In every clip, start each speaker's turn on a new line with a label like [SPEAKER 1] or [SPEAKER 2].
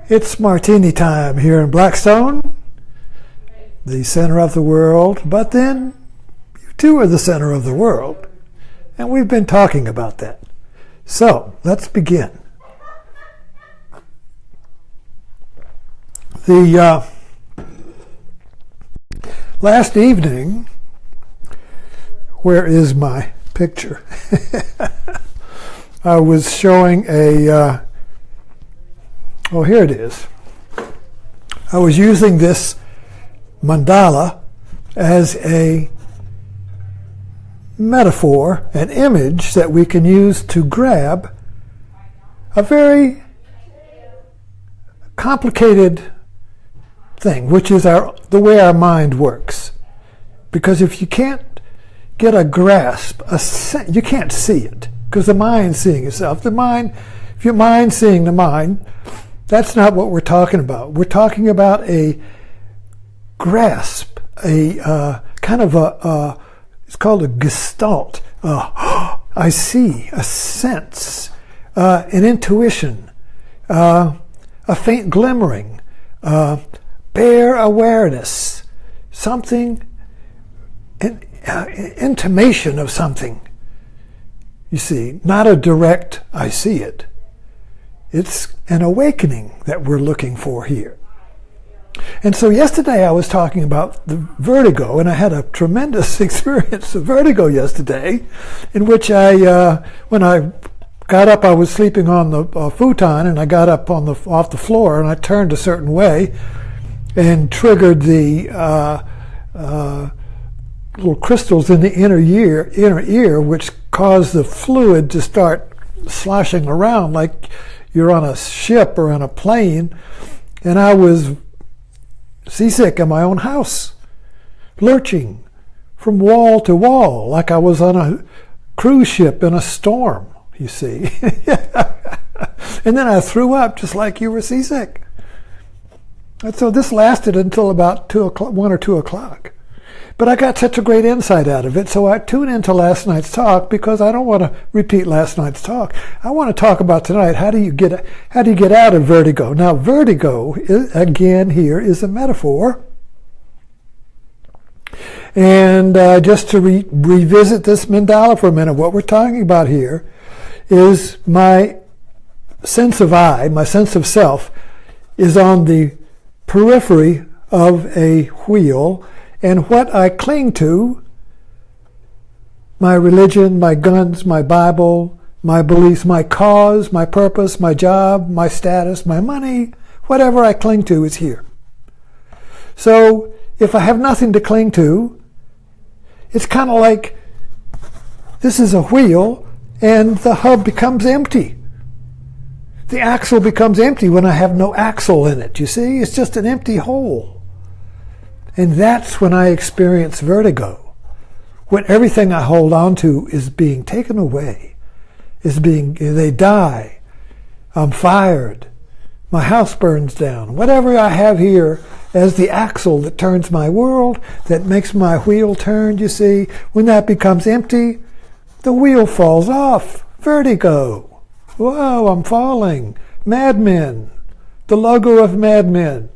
[SPEAKER 1] It's martini time here in Blackstone, the center of the world, but then you too are the center of the world, and we've been talking about that. So, let's begin. The last evening, where is my picture? I was showing a oh, here it is. I was using this mandala as a metaphor, an image that we can use to grab a very complicated thing, which is the way our mind works. Because if you can't get a grasp, you can't see it, because the mind's seeing itself. If your mind's seeing the mind, that's not what we're talking about. We're talking about a grasp, a kind of it's called a gestalt. I see, a sense, an intuition, a faint glimmering, bare awareness, something, an intimation of something. You see, not a direct, I see it. It's an awakening that we're looking for here. And so yesterday I was talking about the vertigo, and I had a tremendous experience of vertigo yesterday, in which when I got up, I was sleeping on the futon, and I got up off the floor, and I turned a certain way, and triggered the little crystals in the inner ear, which caused the fluid to start sloshing around like you're on a ship or on a plane, and I was seasick in my own house, lurching from wall to wall like I was on a cruise ship in a storm, you see. And then I threw up just like you were seasick. And so this lasted until about 1 or 2 o'clock. But I got such a great insight out of it, so I tuned into last night's talk because I don't want to repeat last night's talk. I want to talk about tonight, how do you get out of vertigo? Now, vertigo, again, here is a metaphor. And just to revisit this mandala for a minute, what we're talking about here is my sense of I, my sense of self, is on the periphery of a wheel. And what I cling to, my religion, my guns, my Bible, my beliefs, my cause, my purpose, my job, my status, my money, whatever I cling to is here. So if I have nothing to cling to, it's kind of like this is a wheel and the hub becomes empty. The axle becomes empty when I have no axle in it, you see? It's just an empty hole. And that's when I experience vertigo, when everything I hold on to is being taken away, they die, I'm fired, my house burns down. Whatever I have here as the axle that turns my world, that makes my wheel turn, you see, when that becomes empty, the wheel falls off. Vertigo. Whoa, I'm falling. Mad Men. The logo of Mad Men.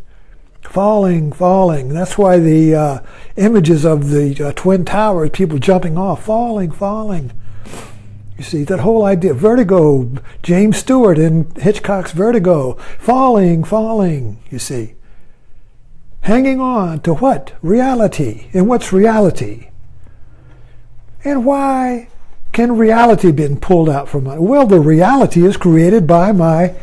[SPEAKER 1] Falling. That's why the images of the Twin Towers, people jumping off, falling. You see, that whole idea, vertigo, James Stewart in Hitchcock's Vertigo, falling, you see. Hanging on to what? Reality. And what's reality? And why can reality be pulled out from my... Well, the reality is created by my...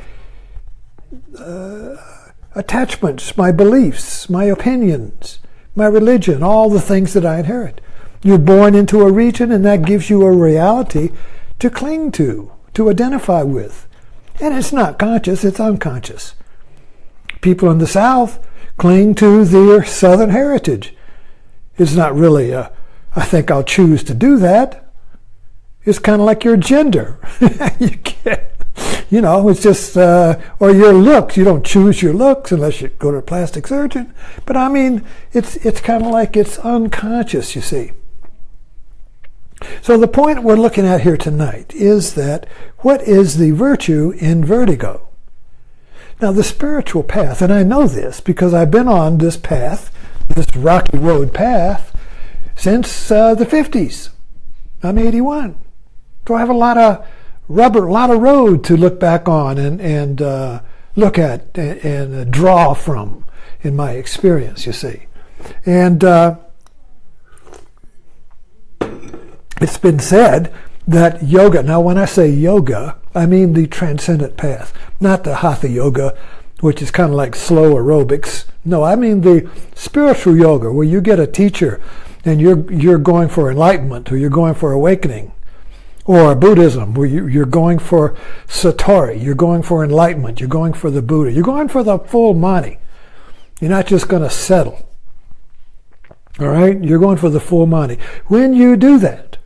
[SPEAKER 1] attachments, my beliefs, my opinions, my religion, all the things that I inherit. You're born into a region, and that gives you a reality to cling to identify with. And it's not conscious, it's unconscious. People in the South cling to their Southern heritage. It's not really I think I'll choose to do that. It's kind of like your gender. You can't. It's just, or your looks. You don't choose your looks unless you go to a plastic surgeon. But I mean, it's kind of like it's unconscious, you see. So the point we're looking at here tonight is that what is the virtue in vertigo? Now the spiritual path, and I know this because I've been on this path, this rocky road path, since the 50s. I'm 81. So I have a lot of rubber, a lot of road to look back on and look at and draw from in my experience, you see. And it's been said that yoga, now when I say yoga, I mean the transcendent path, not the hatha yoga, which is kind of like slow aerobics. No, I mean the spiritual yoga, where you get a teacher and you're going for enlightenment, or you're going for awakening, or Buddhism, where you're going for satori, you're going for enlightenment, you're going for the Buddha, you're going for the full Mani. You're not just going to settle. All right? You're going for the full Mani. When you do that,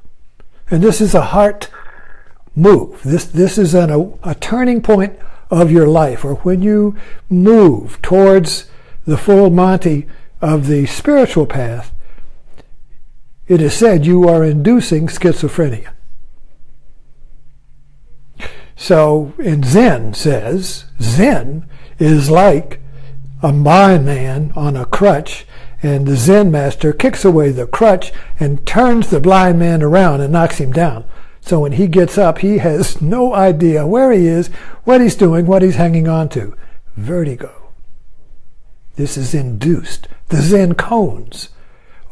[SPEAKER 1] and this is a heart move, this is a turning point of your life, or when you move towards the full Mani of the spiritual path, it is said you are inducing schizophrenia. So, in Zen says, Zen is like a blind man on a crutch, and the Zen master kicks away the crutch and turns the blind man around and knocks him down. So when he gets up, he has no idea where he is, what he's doing, what he's hanging on to. Vertigo. This is induced. The Zen koans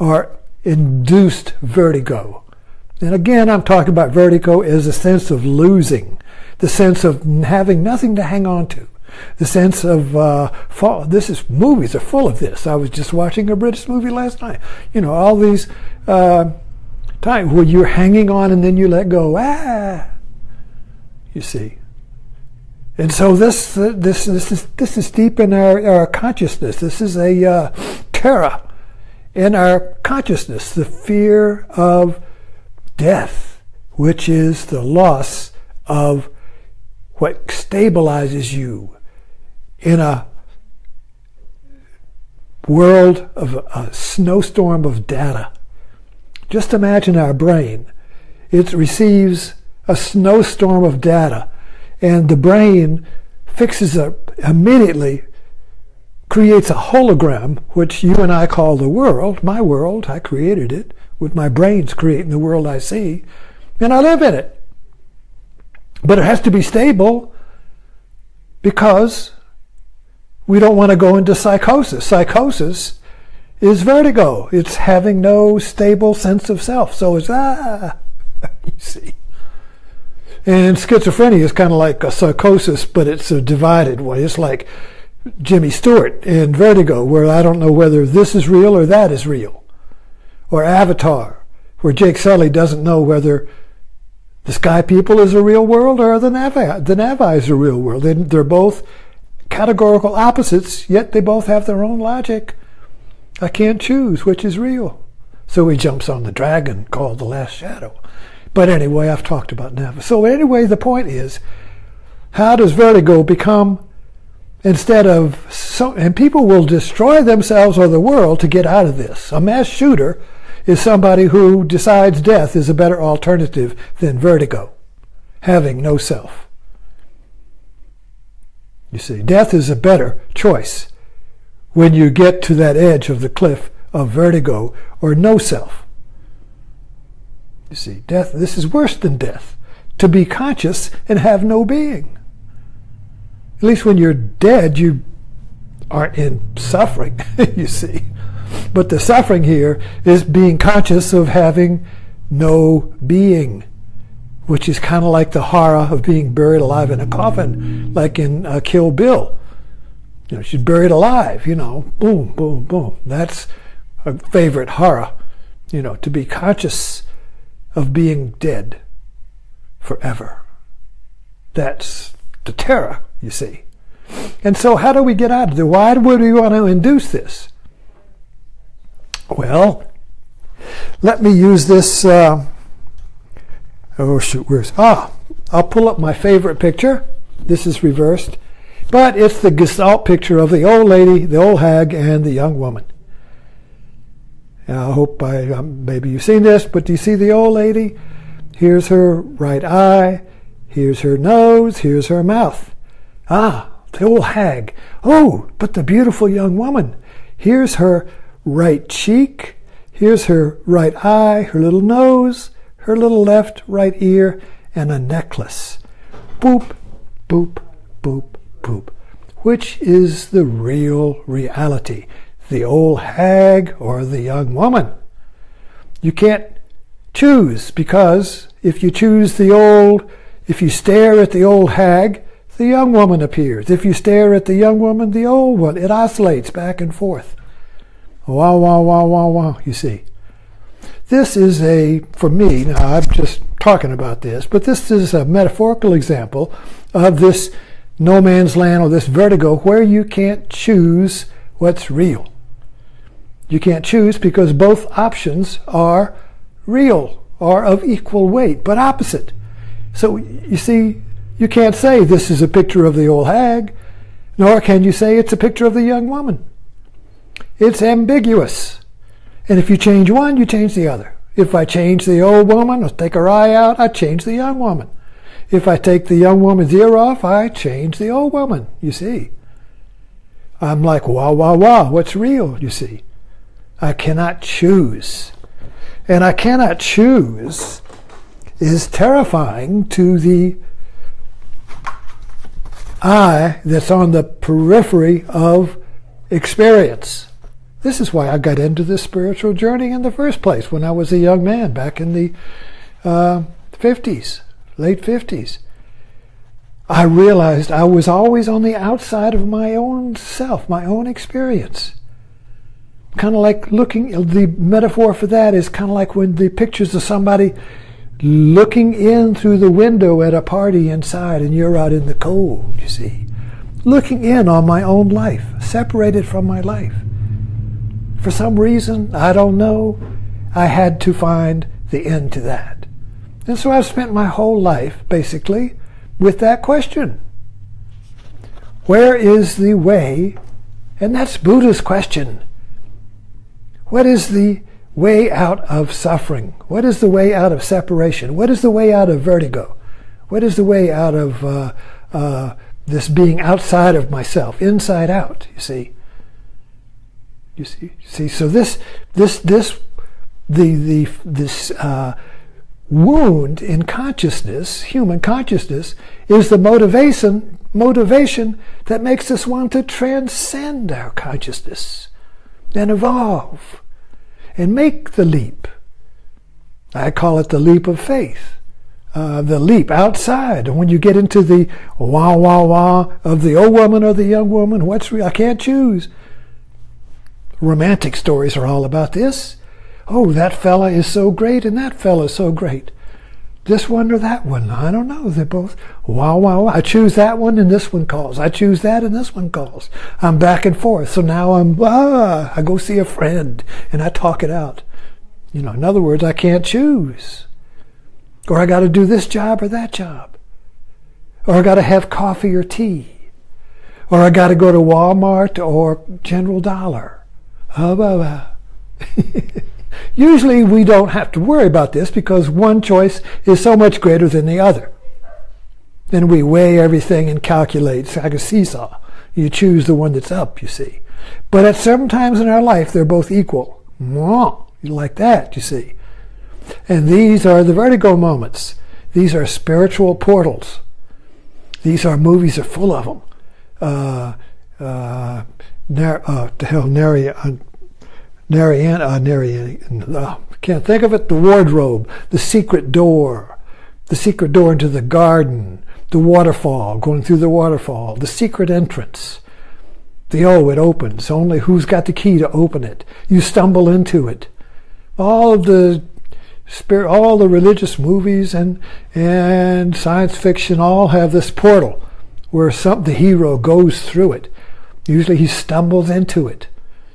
[SPEAKER 1] are induced vertigo. And again, I'm talking about vertigo as a sense of losing, the sense of having nothing to hang on to, the sense of movies are full of this. I was just watching a British movie last night. You know, all these times where you're hanging on and then you let go. You see. And so this is deep in our consciousness. This is a terror in our consciousness, the fear of death, which is the loss of what stabilizes you in a world of a snowstorm of data. Just imagine our brain. It receives a snowstorm of data, and the brain fixes up immediately, creates a hologram, which you and I call the world, my world. I created it with my brains creating the world I see, and I live in it. But it has to be stable because we don't want to go into psychosis. Psychosis is vertigo. It's having no stable sense of self. So it's, you see. And schizophrenia is kind of like a psychosis, but it's a divided way. It's like Jimmy Stewart in Vertigo, where I don't know whether this is real or that is real. Or Avatar, where Jake Sully doesn't know whether the sky people is a real world or the Navi is a real world. They're both categorical opposites, yet they both have their own logic. I can't choose which is real. So he jumps on the dragon called the Last Shadow. But anyway, I've talked about Navi. So anyway, the point is, how does vertigo become, instead of, and people will destroy themselves or the world to get out of this. A mass shooter is somebody who decides death is a better alternative than vertigo, having no self. You see, death is a better choice when you get to that edge of the cliff of vertigo or no self. You see, death, this is worse than death, to be conscious and have no being. At least when you're dead, you aren't in suffering, you see. But the suffering here is being conscious of having no being, which is kind of like the horror of being buried alive in a coffin, like in Kill Bill. You know, she's buried alive, you know, boom, boom, boom. That's a favorite horror, you know, to be conscious of being dead forever. That's the terror, you see. And so how do we get out of it? Why would we want to induce this? Well, let me use this, I'll pull up my favorite picture. This is reversed. But it's the gestalt picture of the old lady, the old hag, and the young woman. Now, I hope maybe you've seen this, but do you see the old lady? Here's her right eye, here's her nose, here's her mouth. The old hag. Oh, but the beautiful young woman. Here's her right cheek. Here's her right eye, her little nose, her little left right ear, and a necklace. Boop, boop, boop, boop. Which is the real reality? The old hag or the young woman? You can't choose, because if you if you stare at the old hag, the young woman appears. If you stare at the young woman, the old one, it oscillates back and forth. Wow, wow, wow, wow, wow, you see. This is for me, now I'm just talking about this, but this is a metaphorical example of this no man's land or this vertigo where you can't choose what's real. You can't choose because both options are real, are of equal weight, but opposite. So you see, you can't say this is a picture of the old hag, nor can you say it's a picture of the young woman. It's ambiguous. And if you change one, you change the other. If I change the old woman, or take her eye out, I change the young woman. If I take the young woman's ear off, I change the old woman, you see. I'm like, wow, wow, wow, what's real, you see. I cannot choose. And I cannot choose is terrifying to the eye that's on the periphery of experience. This is why I got into this spiritual journey in the first place when I was a young man back in the 50s, late 50s. I realized I was always on the outside of my own self, my own experience. Kind of like the metaphor for that is kind of like when the pictures of somebody looking in through the window at a party inside and you're out in the cold, you see. Looking in on my own life, separated from my life. For some reason, I don't know, I had to find the end to that. And so I've spent my whole life, basically, with that question. Where is the way? And that's Buddha's question. What is the way out of suffering? What is the way out of separation? What is the way out of vertigo? What is the way out of this being outside of myself, inside out, you see? You see, so this wound in consciousness, human consciousness, is the motivation that makes us want to transcend our consciousness and evolve and make the leap. I call it the leap of faith, the leap outside. And when you get into the wah, wah, wah of the old woman or the young woman, what's real? I can't choose. Romantic stories are all about this. Oh, that fella is so great and that fella is so great. This one or that one, I don't know. They're both wow, wow, wow. I choose that one and this one calls. I choose that and this one calls. I'm back and forth. So now I go see a friend and I talk it out. You know, in other words, I can't choose. Or I got to do this job or that job. Or I got to have coffee or tea. Or I got to go to Walmart or General Dollar. Usually we don't have to worry about this because one choice is so much greater than the other. Then we weigh everything and calculate. It's like a seesaw. You choose the one that's up, you see. But at certain times in our life, they're both equal. Like that, you see. And these are the vertigo moments. These are spiritual portals. Movies are full of them. Can't think of it. The wardrobe, the secret door into the garden, the waterfall, going through the waterfall, the secret entrance. It opens. Only who's got the key to open it? You stumble into it. All the religious movies and science fiction all have this portal where the hero goes through it. Usually he stumbles into it.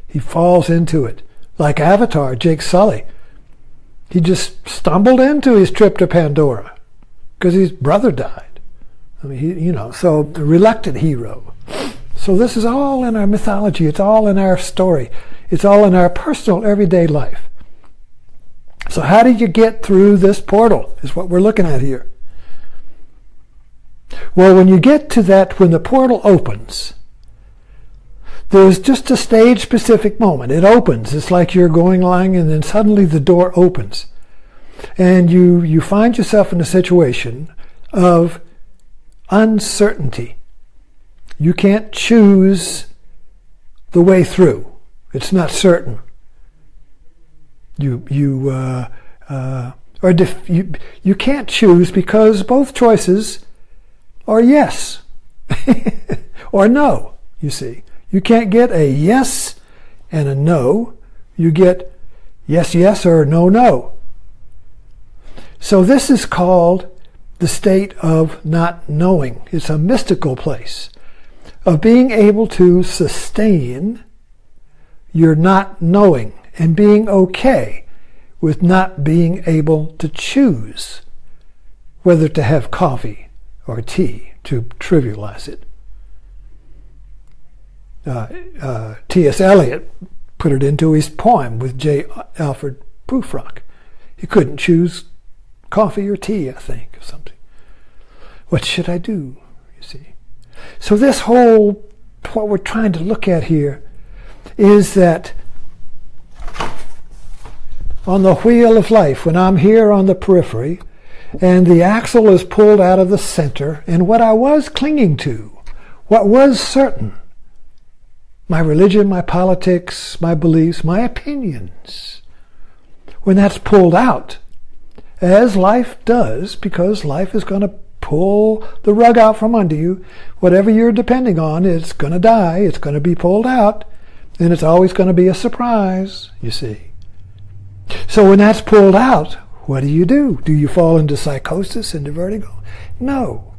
[SPEAKER 1] He falls into it. Like Avatar, Jake Sully. He just stumbled into his trip to Pandora because his brother died. I mean, so the reluctant hero. So this is all in our mythology. It's all in our story. It's all in our personal everyday life. So how did you get through this portal is what we're looking at here. Well, when you get to that, when the portal opens, there's just a stage-specific moment. It opens. It's like you're going along, and then suddenly the door opens. And you find yourself in a situation of uncertainty. You can't choose the way through. It's not certain. You can't choose because both choices are yes or no, you see. You can't get a yes and a no. You get yes, yes, or no, no. So this is called the state of not knowing. It's a mystical place of being able to sustain your not knowing and being okay with not being able to choose whether to have coffee or tea, to trivialize it. T.S. Eliot put it into his poem with J. Alfred Prufrock. He couldn't choose coffee or tea, I think, or something. What should I do, you see? So this whole, what we're trying to look at here is that on the wheel of life, when I'm here on the periphery, and the axle is pulled out of the center, and what I was clinging to, what was certain, my religion, my politics, my beliefs, my opinions, when that's pulled out, as life does, because life is going to pull the rug out from under you, whatever you're depending on, it's going to die, it's going to be pulled out, and it's always going to be a surprise, you see. So when that's pulled out, what do? Do you fall into psychosis, into vertigo? No.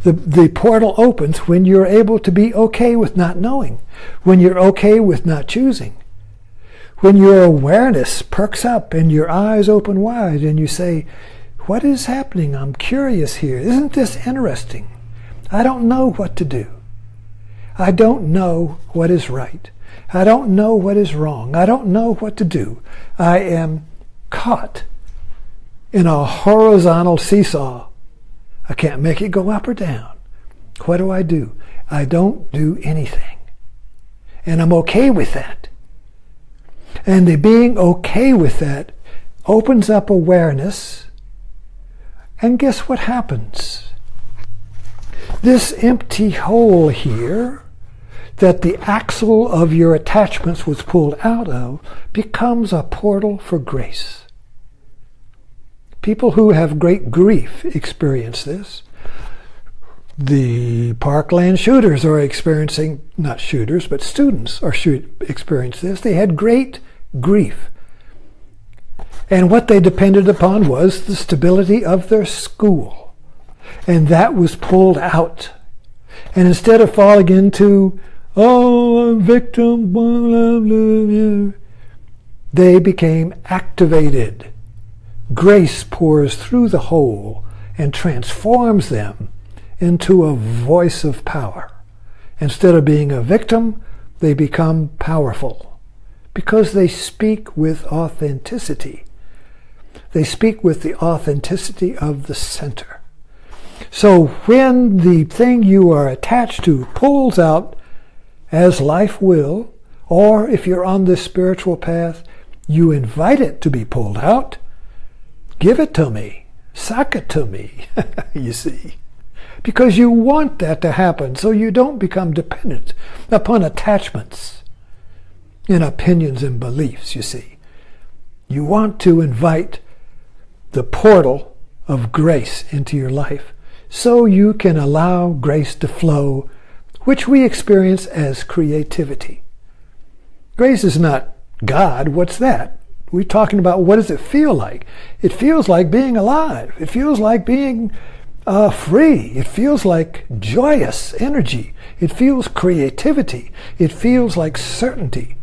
[SPEAKER 1] The portal opens when you're able to be okay with not knowing, when you're okay with not choosing, when your awareness perks up and your eyes open wide and you say, what is happening? I'm curious here. Isn't this interesting? I don't know what to do. I don't know what is right. I don't know what is wrong. I don't know what to do. I am caught in a horizontal seesaw. I can't make it go up or down. What do? I don't do anything. And I'm okay with that. And the being okay with that opens up awareness. And guess what happens? This empty hole here that the axle of your attachments was pulled out of becomes a portal for grace. People who have great grief experience this. The Parkland shooters are experiencing, not shooters, but students are experience this. They had great grief. And what they depended upon was the stability of their school. And that was pulled out. And instead of falling into, oh, I'm a victim, blah, blah, blah, they became activated. Grace pours through the hole and transforms them into a voice of power. Instead of being a victim, they become powerful because they speak with authenticity. They speak with the authenticity of the center. So when the thing you are attached to pulls out, as life will, or if you're on this spiritual path, you invite it to be pulled out. Give it to me. Suck it to me, you see. Because you want that to happen so you don't become dependent upon attachments and opinions and beliefs, you see. You want to invite the portal of grace into your life so you can allow grace to flow, which we experience as creativity. Grace is not God. What's that? We're talking about what does it feel like? It feels like being alive. It feels like being free. It feels like joyous energy. It feels creativity. It feels like certainty.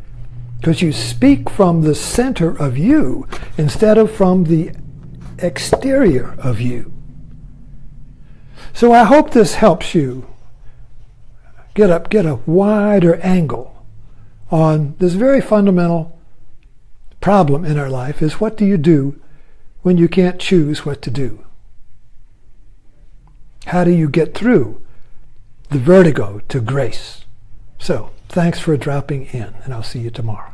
[SPEAKER 1] Because you speak from the center of you instead of from the exterior of you. So I hope this helps you get a wider angle on this very fundamental problem in our life is what do you do when you can't choose what to do? How do you get through the vertigo to grace? So, thanks for dropping in, and I'll see you tomorrow.